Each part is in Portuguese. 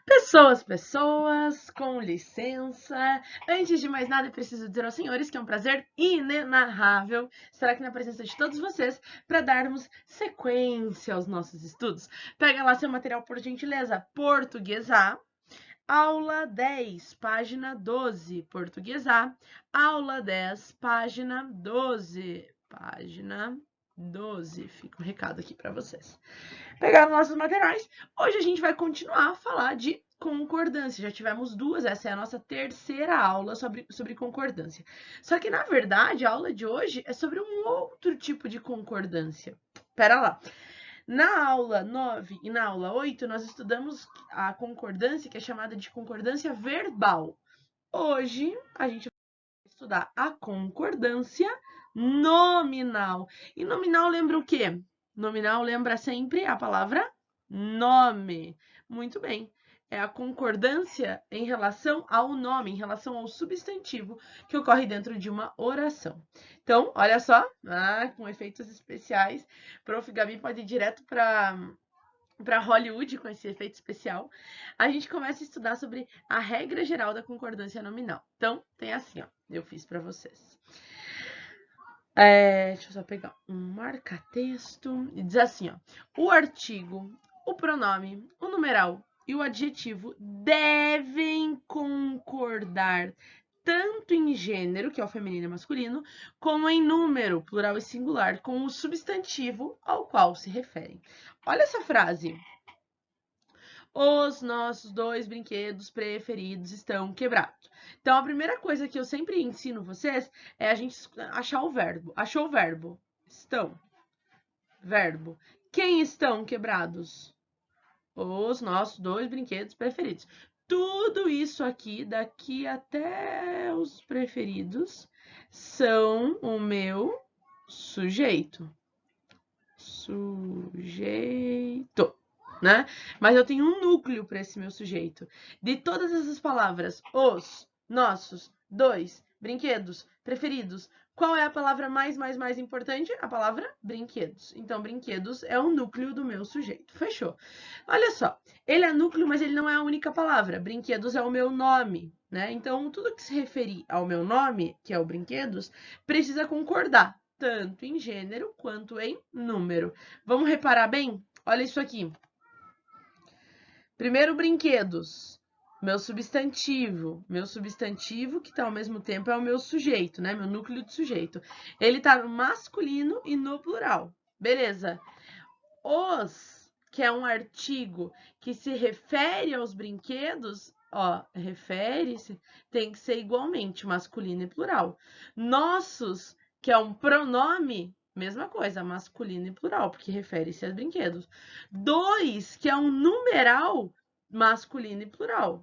Pessoas, com licença. Antes de mais nada, eu preciso dizer aos senhores que é um prazer inenarrável estar aqui na presença de todos vocês para darmos sequência aos nossos estudos. Pega lá seu material, por gentileza. Português A, aula 10, página 12. Português A, aula 10, página 12. Página 12. Fica um recado aqui para vocês. Pegaram nossos materiais. Hoje a gente vai continuar a falar de concordância. Já tivemos duas, essa é a nossa terceira aula sobre concordância. Só que, na verdade, a aula de hoje é sobre um outro tipo de concordância. Pera lá. Na aula 9 e na aula 8, nós estudamos a concordância, que é chamada de concordância verbal. Hoje, a gente vai estudar a concordância nominal. E nominal lembra o quê? Nominal lembra sempre a palavra nome. Muito bem. É a concordância em relação ao nome, em relação ao substantivo que ocorre dentro de uma oração. Então, olha só, com efeitos especiais, Prof. Gabi pode ir direto para Hollywood com esse efeito especial. A gente começa a estudar sobre a regra geral da concordância nominal. Então, tem assim, ó, eu fiz para vocês. Deixa eu só pegar um marca-texto e diz assim, ó. O artigo, o pronome, o numeral e o adjetivo devem concordar tanto em gênero, que é o feminino e masculino, como em número, plural e singular, com o substantivo ao qual se referem. Olha essa frase. Os nossos dois brinquedos preferidos estão quebrados. Então, a primeira coisa que eu sempre ensino vocês é a gente achar o verbo. Achou o verbo? Estão. Verbo. Quem estão quebrados? Os nossos dois brinquedos preferidos. Tudo isso aqui, daqui até os preferidos, são o meu sujeito. Sujeito. Né? Mas eu tenho um núcleo para esse meu sujeito. De todas essas palavras, os, nossos, dois, brinquedos, preferidos, qual é a palavra mais importante? A palavra brinquedos. Então, brinquedos é o núcleo do meu sujeito. Fechou. Olha só, ele é núcleo, mas ele não é a única palavra. Brinquedos é o meu nome, né? Então, tudo que se referir ao meu nome, que é o brinquedos, precisa concordar, tanto em gênero quanto em número. Vamos reparar bem? Olha isso aqui. Primeiro, brinquedos. Meu substantivo que tá ao mesmo tempo é o meu sujeito, né? Meu núcleo de sujeito. Ele tá no masculino e no plural. Beleza. Os, que é um artigo que se refere aos brinquedos, ó, refere-se, tem que ser igualmente masculino e plural. Nossos, que é um pronome, mesma coisa, masculino e plural, porque refere-se a brinquedos. Dois, que é um numeral, masculino e plural.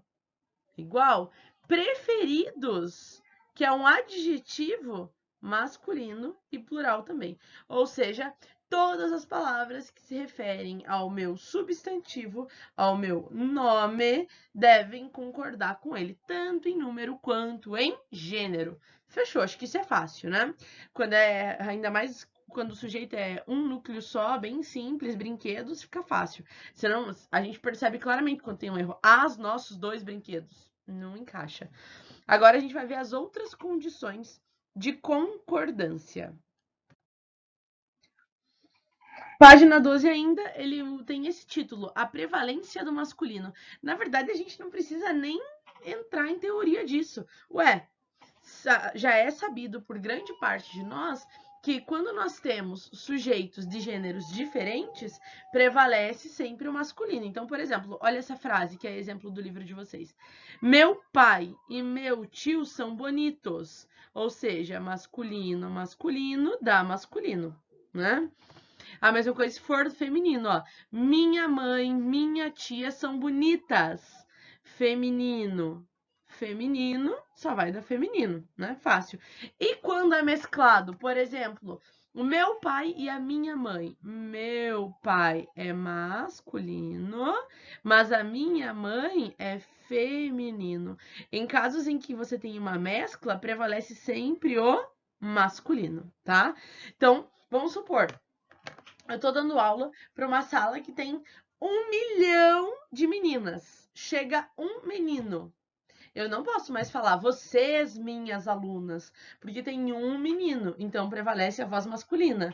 Igual. Preferidos, que é um adjetivo, masculino e plural também. Ou seja, todas as palavras que se referem ao meu substantivo, ao meu nome, devem concordar com ele, tanto em número quanto em gênero. Fechou? Acho que isso é fácil, né? Quando é, ainda mais quando o sujeito é um núcleo só, bem simples, brinquedos, fica fácil. Senão, a gente percebe claramente quando tem um erro. As nossos dois brinquedos. Não encaixa. Agora a gente vai ver as outras condições de concordância. Página 12 ainda, ele tem esse título, a prevalência do masculino. Na verdade, a gente não precisa nem entrar em teoria disso. Ué, já é sabido por grande parte de nós que quando nós temos sujeitos de gêneros diferentes, prevalece sempre o masculino. Então, por exemplo, olha essa frase que é exemplo do livro de vocês. Meu pai e meu tio são bonitos. Ou seja, masculino, masculino dá masculino, né? A mesma coisa se for feminino, ó. Minha mãe, minha tia são bonitas. Feminino. Feminino só vai dar feminino, né? Fácil. E quando é mesclado, por exemplo, o meu pai e a minha mãe. Meu pai é masculino, mas a minha mãe é feminino. Em casos em que você tem uma mescla, prevalece sempre o masculino, tá? Então, vamos supor, eu tô dando aula para uma sala que tem 1 milhão de meninas. Chega um menino. Eu não posso mais falar vocês, minhas alunas, porque tem um menino, então prevalece a voz masculina.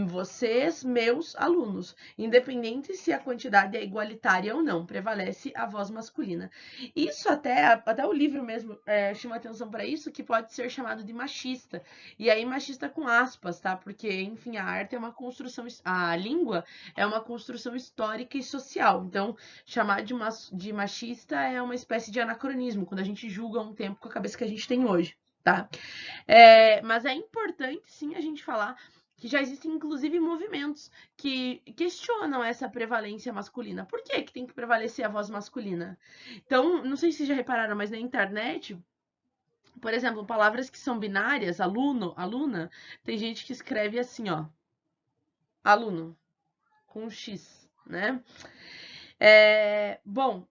Vocês, meus alunos. Independente se a quantidade é igualitária ou não, prevalece a voz masculina. Isso até o livro mesmo chama atenção para isso, que pode ser chamado de machista. E aí machista com aspas, tá? Porque, enfim, a arte é uma construção, a língua é uma construção histórica e social. Então, chamar de machista é uma espécie de anacronismo, quando a gente julga um tempo com a cabeça que a gente tem hoje, tá? Mas é importante, sim, a gente falar que já existem, inclusive, movimentos que questionam essa prevalência masculina. Por que tem que prevalecer a voz masculina? Então, não sei se vocês já repararam, mas na internet, por exemplo, palavras que são binárias, aluno, aluna, tem gente que escreve assim, ó, aluno, com um X, né? Bom,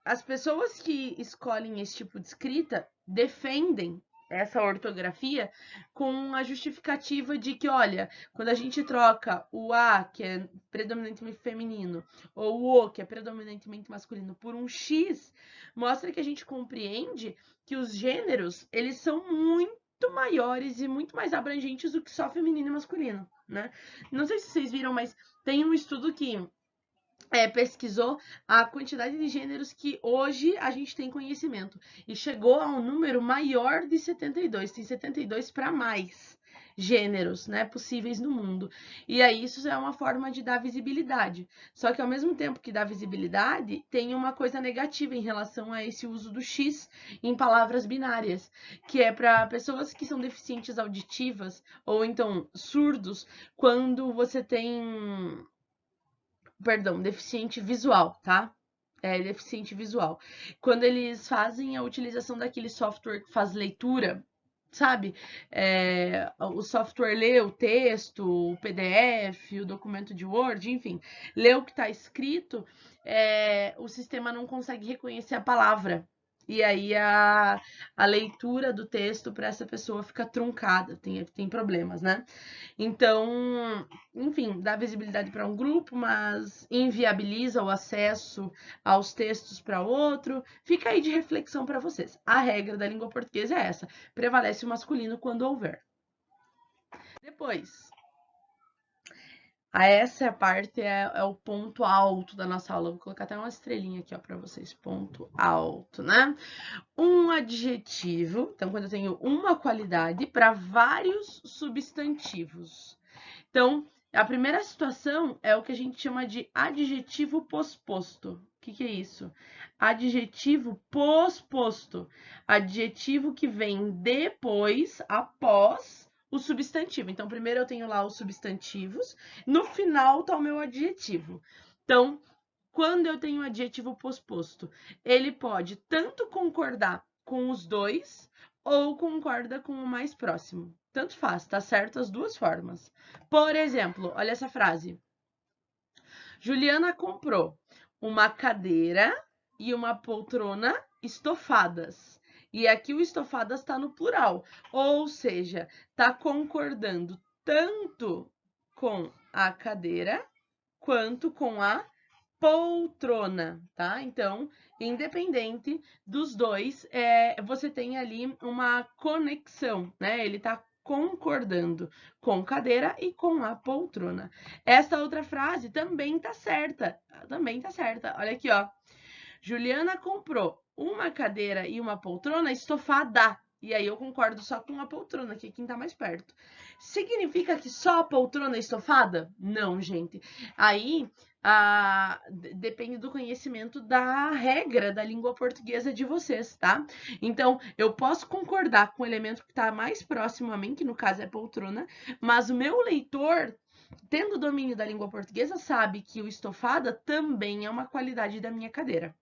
as pessoas que escolhem esse tipo de escrita defendem essa ortografia com a justificativa de que, olha, quando a gente troca o A, que é predominantemente feminino, ou o O, que é predominantemente masculino, por um X, mostra que a gente compreende que os gêneros, eles são muito maiores e muito mais abrangentes do que só feminino e masculino, né? Não sei se vocês viram, mas tem um estudo que pesquisou a quantidade de gêneros que hoje a gente tem conhecimento e chegou a um número maior de 72, tem 72 para mais gêneros, né, possíveis no mundo. E aí isso é uma forma de dar visibilidade. Só que ao mesmo tempo que dá visibilidade, tem uma coisa negativa em relação a esse uso do X em palavras binárias, que é para pessoas que são deficientes auditivas ou então surdos, quando você tem deficiente visual, tá? Deficiente visual. Quando eles fazem a utilização daquele software que faz leitura, sabe? O software lê o texto, o PDF, o documento de Word, enfim, lê o que está escrito, o sistema não consegue reconhecer a palavra. E aí a leitura do texto para essa pessoa fica truncada, tem problemas, né? Então, enfim, dá visibilidade para um grupo, mas inviabiliza o acesso aos textos para outro. Fica aí de reflexão para vocês. A regra da língua portuguesa é essa: prevalece o masculino quando houver. Depois, essa parte é o ponto alto da nossa aula. Vou colocar até uma estrelinha aqui, ó, para vocês. Ponto alto, né? Um adjetivo. Então, quando eu tenho uma qualidade para vários substantivos. Então, a primeira situação é o que a gente chama de adjetivo posposto. O que é isso? Adjetivo posposto. Adjetivo que vem depois, após o substantivo. Então, primeiro eu tenho lá os substantivos, no final tá o meu adjetivo. Então, quando eu tenho adjetivo posposto, ele pode tanto concordar com os dois ou concorda com o mais próximo. Tanto faz, tá certo as duas formas. Por exemplo, olha essa frase. Juliana comprou uma cadeira e uma poltrona estofadas. E aqui o estofadas está no plural, ou seja, está concordando tanto com a cadeira quanto com a poltrona, tá? Então, independente dos dois, você tem ali uma conexão, né? Ele tá concordando com cadeira e com a poltrona. Essa outra frase também tá certa, Olha aqui, ó. Juliana comprou uma cadeira e uma poltrona estofada. E aí eu concordo só com a poltrona, que é quem tá mais perto. Significa que só a poltrona é estofada? Não, gente. Aí depende do conhecimento da regra da língua portuguesa de vocês, tá? Então, eu posso concordar com o elemento que está mais próximo a mim, que no caso é poltrona, mas o meu leitor, tendo domínio da língua portuguesa, sabe que o estofada também é uma qualidade da minha cadeira.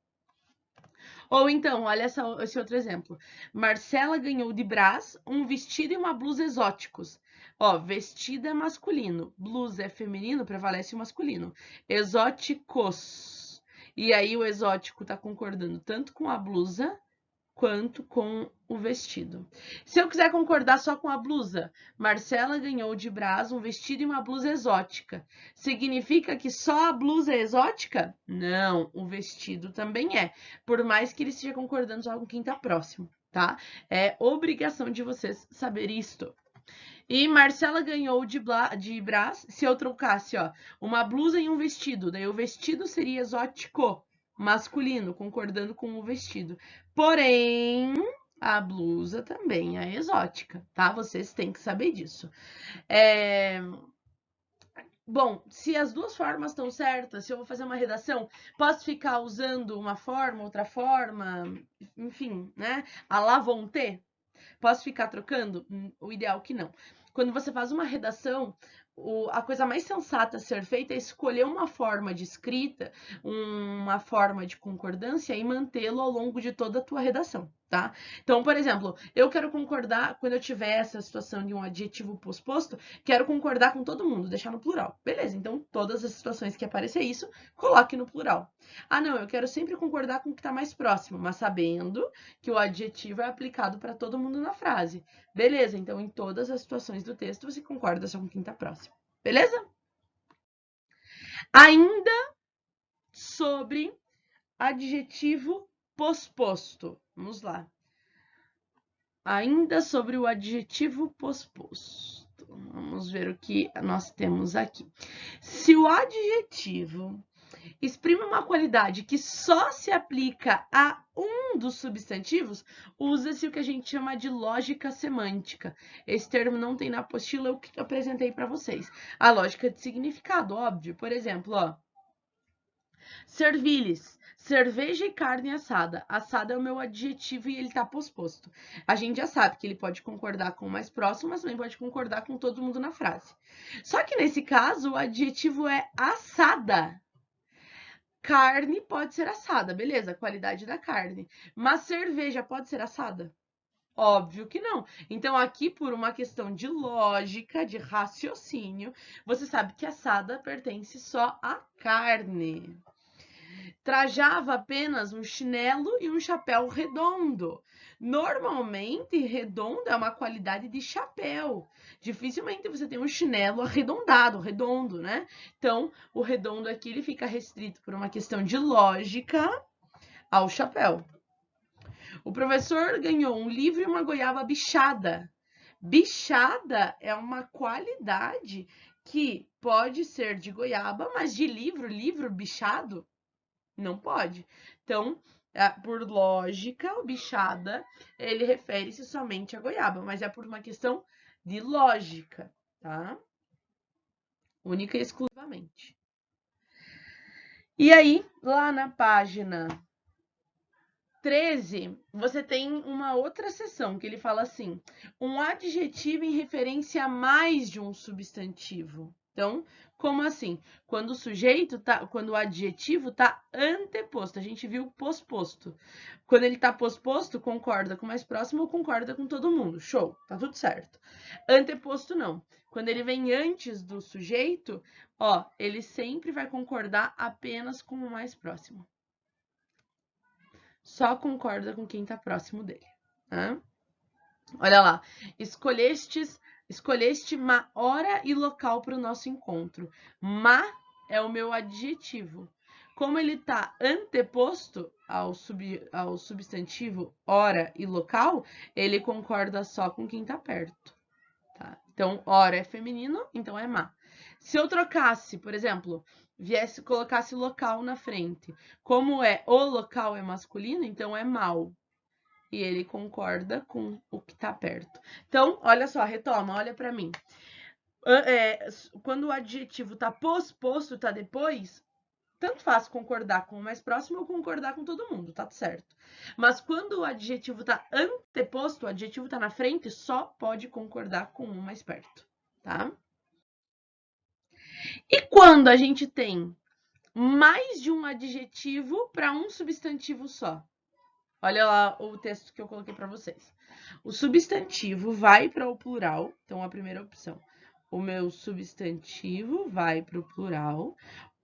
Ou então, olha esse outro exemplo. Marcela ganhou de Brás um vestido e uma blusa exóticos. Ó, vestido é masculino, blusa é feminino, prevalece o masculino. Exóticos. E aí o exótico tá concordando tanto com a blusa quanto com o vestido. Se eu quiser concordar só com a blusa, Marcela ganhou de Brás um vestido e uma blusa exótica. Significa que só a blusa é exótica? Não, o vestido também é. Por mais que ele esteja concordando só com quem está próximo, tá? É obrigação de vocês saber isto. E Marcela ganhou de Brás, se eu trocasse, ó, uma blusa e um vestido. Daí o vestido seria exótico, masculino, concordando com o vestido. Porém, a blusa também é exótica, tá? Vocês têm que saber disso. Bom, se as duas formas estão certas, se eu vou fazer uma redação, posso ficar usando uma forma, outra forma, enfim, né? A lá vão ter? Posso ficar trocando? O ideal é que não. Quando você faz uma redação, a coisa mais sensata a ser feita é escolher uma forma de escrita, uma forma de concordância e mantê-lo ao longo de toda a tua redação, tá? Então, por exemplo, eu quero concordar, quando eu tiver essa situação de um adjetivo posposto, quero concordar com todo mundo, deixar no plural. Beleza, então todas as situações que aparecer isso, coloque no plural. Ah, não, eu quero sempre concordar com o que está mais próximo, mas sabendo que o adjetivo é aplicado para todo mundo na frase. Beleza, então em todas as situações do texto você concorda só com quem está próximo. Beleza? Ainda sobre adjetivo posposto. Vamos lá. Ainda sobre o adjetivo posposto. Vamos ver o que nós temos aqui. Se o adjetivo exprime uma qualidade que só se aplica a um dos substantivos, usa-se o que a gente chama de lógica semântica. Esse termo não tem na apostila, eu que apresentei para vocês. A lógica de significado, óbvio. Por exemplo, ó, serviles, cerveja e carne assada. Assada é o meu adjetivo e ele está posposto. A gente já sabe que ele pode concordar com o mais próximo, mas também pode concordar com todo mundo na frase. Só que nesse caso, o adjetivo é assada. Carne pode ser assada, beleza, qualidade da carne. Mas cerveja pode ser assada? Óbvio que não. Então, aqui, por uma questão de lógica, de raciocínio, você sabe que assada pertence só à carne. Trajava apenas um chinelo e um chapéu redondo. Normalmente, redondo é uma qualidade de chapéu. Dificilmente você tem um chinelo arredondado, redondo, né? Então, o redondo aqui ele fica restrito por uma questão de lógica ao chapéu. O professor ganhou um livro e uma goiaba bichada. Bichada é uma qualidade que pode ser de goiaba, mas de livro bichado, não pode. Então, por lógica, o bichada, ele refere-se somente a goiaba, mas é por uma questão de lógica, tá? Única e exclusivamente. E aí, lá na página 13, você tem uma outra seção que ele fala assim: um adjetivo em referência a mais de um substantivo. Então, como assim? Quando o adjetivo tá anteposto, a gente viu posposto. Quando ele tá posposto, concorda com o mais próximo ou concorda com todo mundo. Show, tá tudo certo. Anteposto não. Quando ele vem antes do sujeito, ó, ele sempre vai concordar apenas com o mais próximo. Só concorda com quem tá próximo dele. Tá? Olha lá, escolheste má hora e local para o nosso encontro. Má é o meu adjetivo. Como ele está anteposto ao substantivo hora e local, ele concorda só com quem está perto. Tá? Então, hora é feminino, então é má. Se eu trocasse, por exemplo, colocasse local na frente, como o local é masculino, então é mal. E ele concorda com o que está perto. Então, olha só, retoma, olha para mim. Quando o adjetivo está posposto, está depois, tanto faz concordar com o mais próximo ou concordar com todo mundo, tá certo. Mas quando o adjetivo está anteposto, o adjetivo está na frente, só pode concordar com o mais perto, tá? E quando a gente tem mais de um adjetivo para um substantivo só? Olha lá o texto que eu coloquei para vocês. O substantivo vai para o plural, então a primeira opção. O meu substantivo vai para o plural,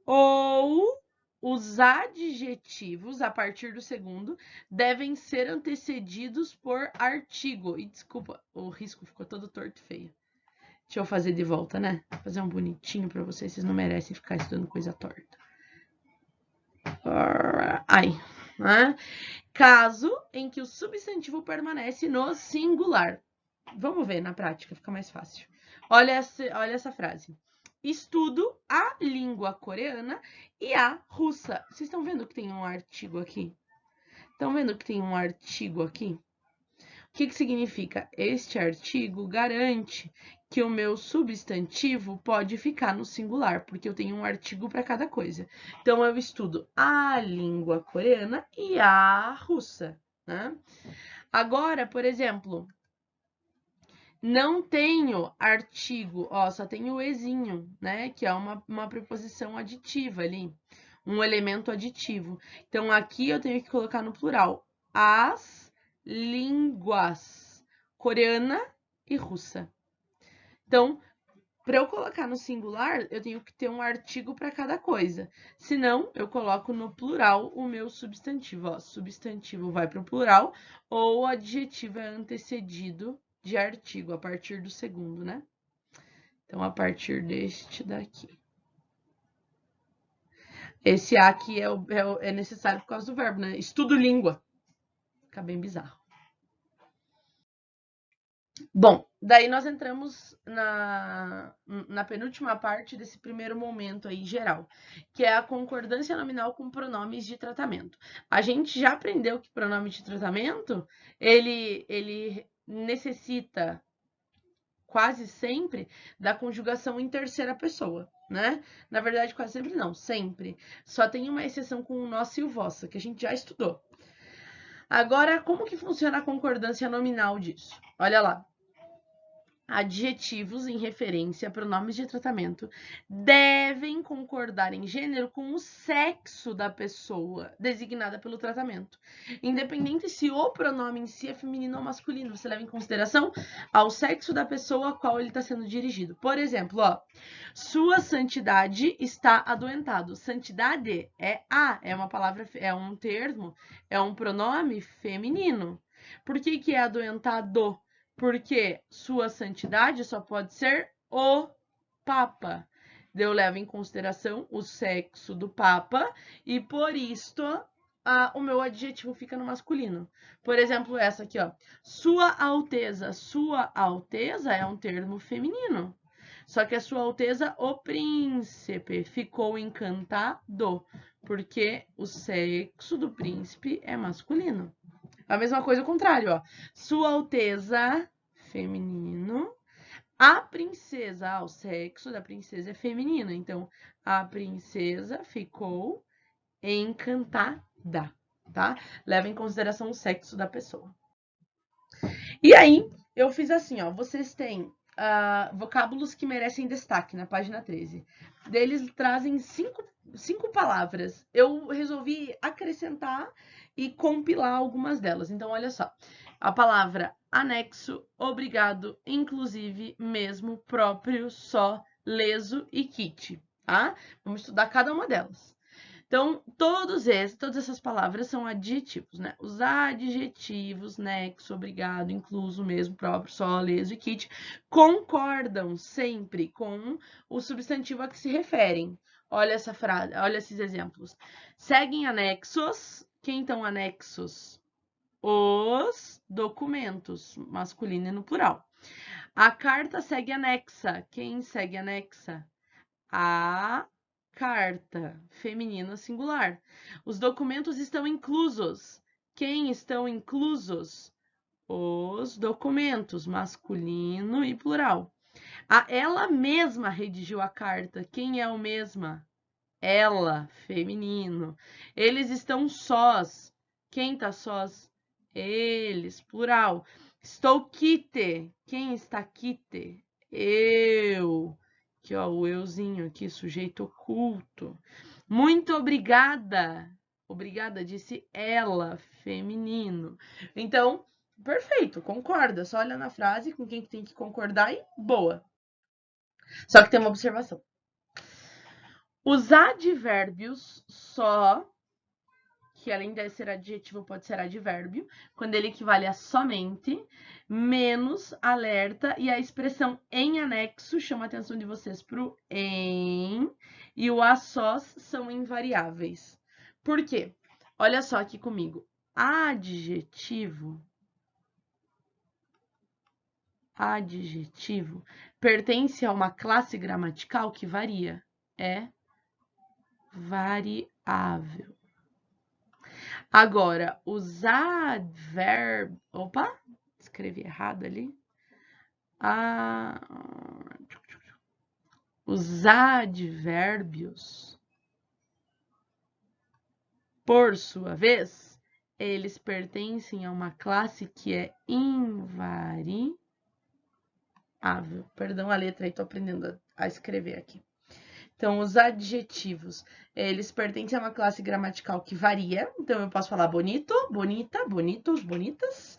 ou os adjetivos, a partir do segundo, devem ser antecedidos por artigo. E desculpa, o risco ficou todo torto e feio. Deixa eu fazer de volta, né? Vou fazer um bonitinho pra vocês. Vocês não merecem ficar estudando coisa torta. Ai. Né? Caso em que o substantivo permanece no singular. Vamos ver na prática, fica mais fácil. Olha essa frase. Estudo a língua coreana e a russa. Vocês estão vendo que tem um artigo aqui? Estão vendo que tem um artigo aqui? O que significa? Este artigo garante que o meu substantivo pode ficar no singular, porque eu tenho um artigo para cada coisa. Então, eu estudo a língua coreana e a russa, né? Agora, por exemplo, não tenho artigo, ó, só tenho o ezinho, né? Que é uma preposição aditiva ali, um elemento aditivo. Então, aqui eu tenho que colocar no plural as línguas coreana e russa. Então, para eu colocar no singular, eu tenho que ter um artigo para cada coisa. Senão, eu coloco no plural o meu substantivo. Ó, substantivo vai para o plural ou o adjetivo é antecedido de artigo, a partir do segundo, né? Então, a partir deste daqui. Esse A aqui é necessário por causa do verbo, né? Estudo língua. Fica bem bizarro. Bom, daí nós entramos na penúltima parte desse primeiro momento aí geral, que é a concordância nominal com pronomes de tratamento. A gente já aprendeu que pronome de tratamento, ele necessita quase sempre da conjugação em terceira pessoa, né? Na verdade, quase sempre não, sempre. Só tem uma exceção com o nosso e o vosso, que a gente já estudou. Agora, como que funciona a concordância nominal disso? Olha lá. Adjetivos em referência a pronomes de tratamento devem concordar em gênero com o sexo da pessoa designada pelo tratamento, independente se o pronome em si é feminino ou masculino. Você leva em consideração ao sexo da pessoa a qual ele está sendo dirigido. Por exemplo, ó, sua santidade está adoentado. Santidade é uma palavra, é um termo, é um pronome feminino. Por que é adoentado? Porque sua santidade só pode ser o Papa. Eu levo em consideração o sexo do Papa e por isto o meu adjetivo fica no masculino. Por exemplo, essa aqui, ó. Sua Alteza. Sua Alteza é um termo feminino. Só que a Sua Alteza, o príncipe, ficou encantado, porque o sexo do príncipe é masculino. A mesma coisa ao contrário, ó. Sua Alteza, feminino. A princesa, o sexo da princesa é feminino. Então, a princesa ficou encantada, tá? Leva em consideração o sexo da pessoa. E aí, eu fiz assim, ó. Vocês têm vocábulos que merecem destaque na página 13. Eles trazem cinco palavras. Eu resolvi acrescentar e compilar algumas delas. Então, olha só. A palavra anexo, obrigado, inclusive, mesmo, próprio, só, leso e kit, tá? Vamos estudar cada uma delas. Então, todas essas palavras são adjetivos, né? Os adjetivos, nexo, obrigado, incluso, mesmo, próprio, só, leso e kit, concordam sempre com o substantivo a que se referem. Olha essa frase, olha esses exemplos. Seguem anexos. Quem estão anexos? Os documentos, masculino e no plural. A carta segue anexa. Quem segue anexa? A carta, feminino singular. Os documentos estão inclusos. Quem estão inclusos? Os documentos, masculino e plural. Ela mesma redigiu a carta. Quem é o mesma? Ela, feminino. Eles estão sós. Quem tá sós? Eles, plural. Estou quite. Quem está quite? Eu. Aqui, ó, o euzinho aqui, sujeito oculto. Muito obrigada. Obrigada, disse ela, feminino. Então, perfeito, concorda. Só olha na frase com quem tem que concordar e boa. Só que tem uma observação. Os advérbios só, que além de ser adjetivo pode ser advérbio, quando ele equivale a somente, menos, alerta, e a expressão em anexo chama a atenção de vocês para o em, e o a sós são invariáveis. Por quê? Olha só aqui comigo. Adjetivo pertence a uma classe gramatical que varia. É variável. Agora, os advérbios... Opa, escrevi errado ali. Os advérbios, por sua vez, eles pertencem a uma classe que é invariável. Perdão a letra aí, tô aprendendo a escrever aqui. Então, os adjetivos, eles pertencem a uma classe gramatical que varia. Então, eu posso falar bonito, bonita, bonitos, bonitas.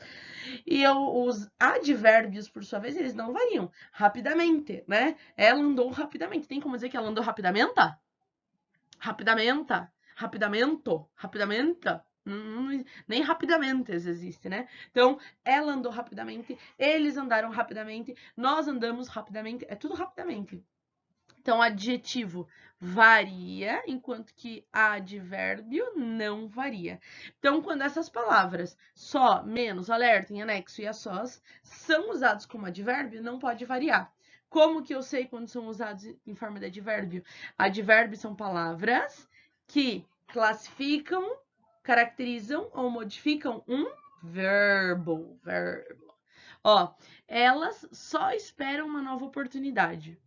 E os advérbios, por sua vez, eles não variam. Rapidamente, né? Ela andou rapidamente. Tem como dizer que ela andou rapidamente? Rapidamente, rapidamento, rapidamenta. Nem rapidamente existe, né? Então, ela andou rapidamente, eles andaram rapidamente, nós andamos rapidamente, é tudo rapidamente. Então, adjetivo varia, enquanto que advérbio não varia. Então, quando essas palavras só, menos, alerta, em anexo e a sós são usados como advérbio, não pode variar. Como que eu sei quando são usados em forma de advérbio? Advérbios são palavras que classificam, caracterizam ou modificam um verbo. Ó, elas só esperam uma nova oportunidade.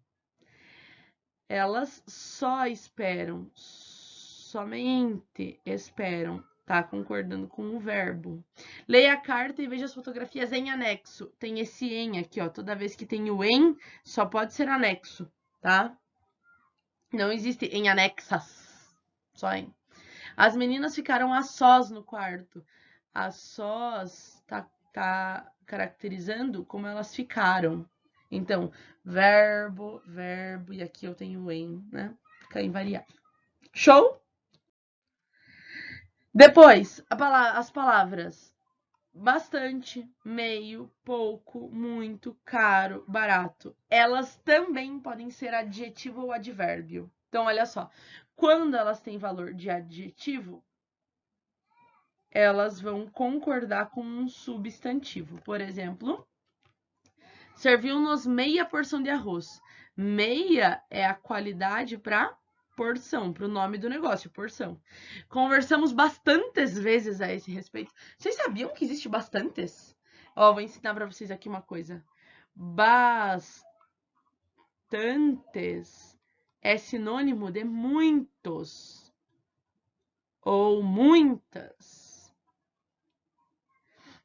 Elas só esperam, somente esperam, tá concordando com o verbo. Leia a carta e veja as fotografias em anexo. Tem esse em aqui, ó. Toda vez que tem o em, só pode ser anexo, tá? Não existe em anexas, só em. As meninas ficaram a sós no quarto. A sós tá caracterizando como elas ficaram. Então, verbo, e aqui eu tenho em, né? Fica invariável. Show? Depois, as palavras bastante, meio, pouco, muito, caro, barato. Elas também podem ser adjetivo ou advérbio. Então, olha só. Quando elas têm valor de adjetivo, elas vão concordar com um substantivo. Por exemplo, serviu-nos meia porção de arroz. Meia é a qualidade para porção, para o nome do negócio, porção. Conversamos bastantes vezes a esse respeito. Vocês sabiam que existe bastantes? Ó, vou ensinar para vocês aqui uma coisa. Bastantes é sinônimo de muitos ou muitas.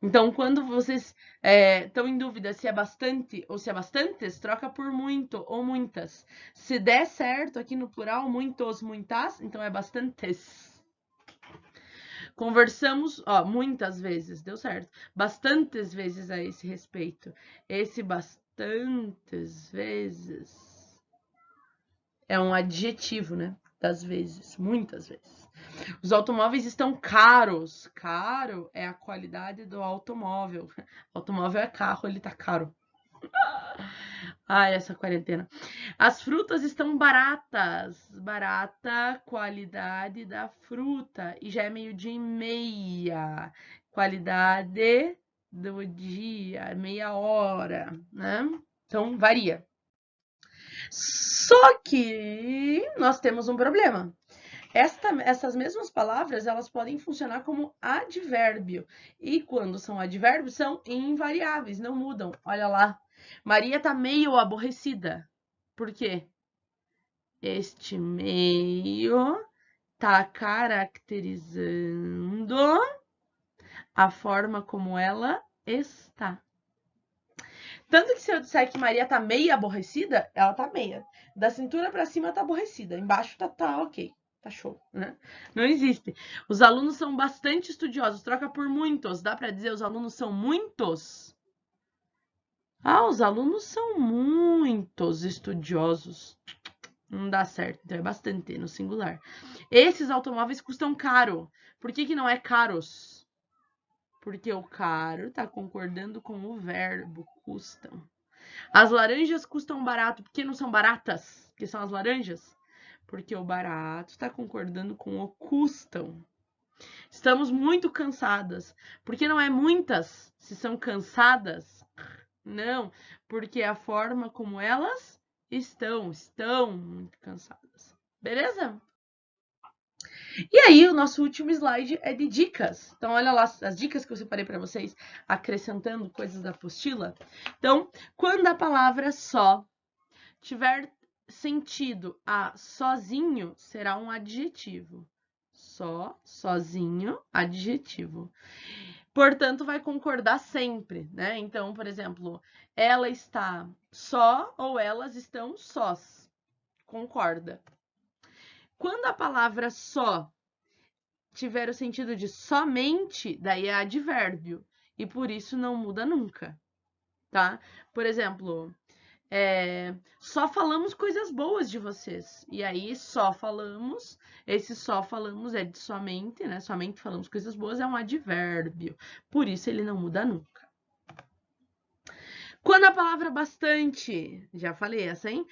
Então, quando vocês estão em dúvida se é bastante ou se é bastantes, troca por muito ou muitas. Se der certo aqui no plural, muitos, muitas, então é bastantes. Conversamos, ó, muitas vezes, deu certo. Bastantes vezes a esse respeito. Esse bastantes vezes é um adjetivo, né? Das vezes, muitas vezes. Os automóveis estão caros. Caro é a qualidade do automóvel. Automóvel é carro, ele tá caro. Ai, essa quarentena. As frutas estão baratas. Barata, qualidade da fruta. E já é 12:30. Qualidade do dia, meia hora, né? Então, varia. Só que nós temos um problema. Essas mesmas palavras, elas podem funcionar como advérbio. E quando são advérbios, são invariáveis, não mudam. Olha lá. Maria tá meio aborrecida. Por quê? Este meio tá caracterizando a forma como ela está. Tanto que se eu disser que Maria tá meio aborrecida, ela tá meia. Da cintura para cima tá aborrecida, embaixo tá ok. Tá show, né? Não existe. Os alunos são bastante estudiosos. Troca por muitos. Dá para dizer os alunos são muitos? Ah, os alunos são muitos estudiosos. Não dá certo, então é bastante no singular. Esses automóveis custam caro. Por que que não é caros? Porque o caro tá concordando com o verbo custam. As laranjas custam barato. Por que não são baratas? Que são as laranjas? Porque o barato está concordando com o custam. Estamos muito cansadas. Por que não é muitas se são cansadas? Não, porque a forma como elas estão muito cansadas. Beleza? E aí, o nosso último slide é de dicas. Então, olha lá as dicas que eu separei para vocês, acrescentando coisas da apostila. Então, quando a palavra só tiver sentido a sozinho, será um adjetivo. Só, sozinho, adjetivo. Portanto, vai concordar sempre, né? Então, por exemplo, ela está só ou elas estão sós. Concorda. Quando a palavra só tiver o sentido de somente, daí é advérbio. E por isso não muda nunca, tá? Por exemplo, só falamos coisas boas de vocês. E aí, só falamos, esse só falamos é de somente, né? Somente falamos coisas boas é um advérbio. Por isso ele não muda nunca. Quando a palavra bastante, já falei essa, hein?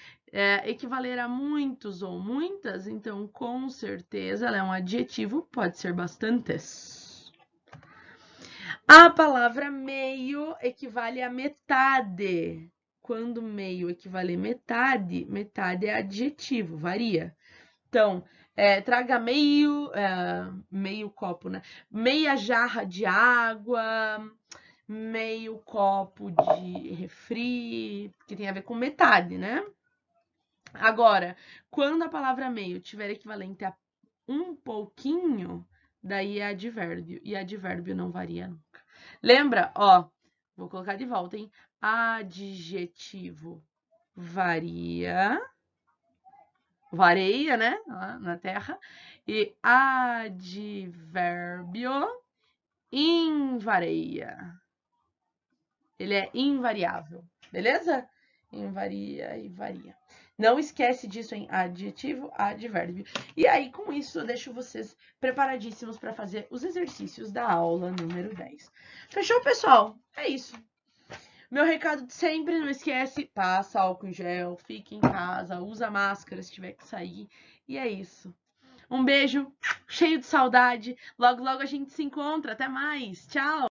Equivaler a muitos ou muitas, então com certeza ela é um adjetivo, pode ser bastantes. A palavra meio equivale a metade. Quando meio equivale a metade, metade é adjetivo, varia. Então, traga meio copo, né? Meia jarra de água, meio copo de refri, que tem a ver com metade, né? Agora, quando a palavra meio tiver equivalente a um pouquinho, daí é advérbio, e advérbio não varia nunca. Lembra? Ó, vou colocar de volta, hein? Adjetivo varia, vareia, né? Na terra. E advérbio invareia. Ele é invariável, beleza? Invaria e varia. Não esquece disso em adjetivo, advérbio. E aí, com isso, eu deixo vocês preparadíssimos para fazer os exercícios da aula número 10. Fechou, pessoal? É isso. Meu recado de sempre, não esquece, passa álcool em gel, fique em casa, usa máscara se tiver que sair. E é isso. Um beijo, cheio de saudade. Logo, logo a gente se encontra. Até mais. Tchau!